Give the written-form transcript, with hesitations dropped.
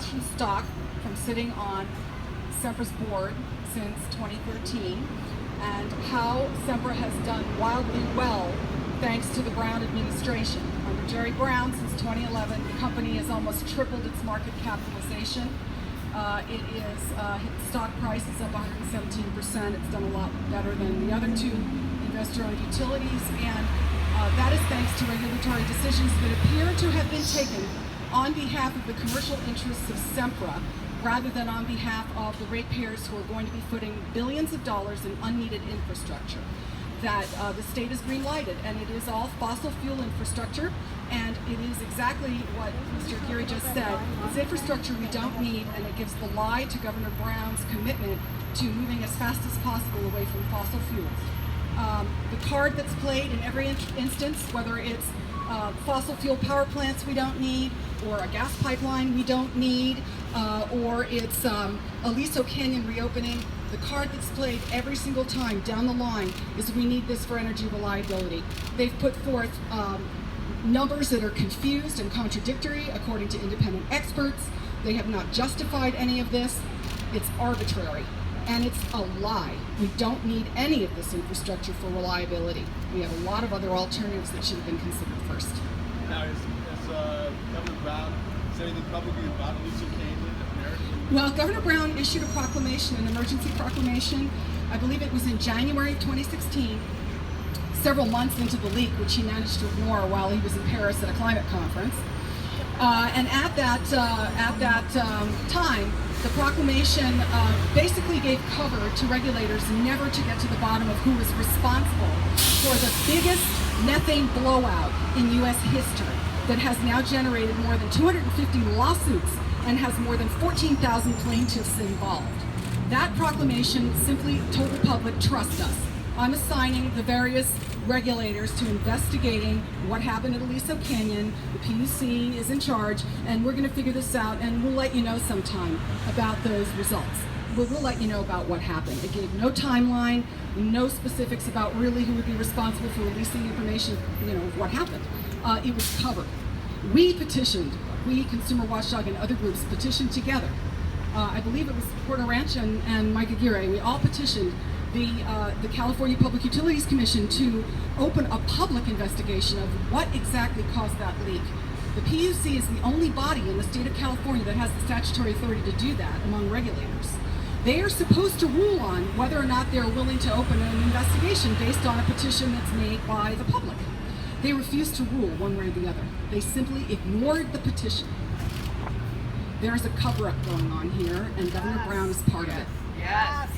cash and stock from sitting on Sempra's board since 2013, and how Sempra has done wildly well thanks to the Brown administration. Under Jerry Brown, since 2011, the company has almost tripled its market capitalization. Stock price is up 117%. It's done a lot better than the other two investor-owned utilities, and that is thanks to regulatory decisions that appear to have been taken on behalf of the commercial interests of Sempra, rather than on behalf of the ratepayers who are going to be footing billions of dollars in unneeded infrastructure that the state has green-lighted, and it is all fossil fuel infrastructure, and it is exactly what Mr. Geary just said. It's infrastructure we don't need, and it gives the lie to Governor Brown's commitment to moving as fast as possible away from fossil fuels. The card that's played in every instance, whether it's fossil fuel power plants we don't need, or a gas pipeline we don't need, or it's Aliso Canyon reopening, the card that's played every single time down the line is we need this for energy reliability. They've put forth numbers that are confused and contradictory according to independent experts. They have not justified any of this. It's arbitrary, and it's a lie. We don't need any of this infrastructure for reliability. We have a lot of other alternatives that should have been considered first. Now, is Governor Brown said anything publicly about Aliso Canyon? Well, Governor Brown issued a proclamation, an emergency proclamation. I believe it was in January of 2016, several months into the leak, which he managed to ignore while he was in Paris at a climate conference. And at that time, the proclamation basically gave cover to regulators never to get to the bottom of who was responsible for the biggest methane blowout in U.S. history that has now generated more than 250 lawsuits and has more than 14,000 plaintiffs involved. That proclamation simply told the public, trust us. I'm assigning the various regulators to investigating what happened at Aliso Canyon. The PUC is in charge, and we're going to figure this out, and we'll let you know sometime about those results. We'll let you know about what happened. It gave no timeline, no specifics about really who would be responsible for releasing information, of what happened. It was covered. We petitioned, Consumer Watchdog and other groups petitioned together. I believe it was Porter Ranch and Mike Aguirre. We all petitioned the California Public Utilities Commission to open a public investigation of what exactly caused that leak. The PUC is the only body in the state of California that has the statutory authority to do that among regulators. They are supposed to rule on whether or not they're willing to open an investigation based on a petition that's made by the public. They refused to rule one way or the other. They simply ignored the petition. There's a cover-up going on here, and Governor Brown is part of it. Yes.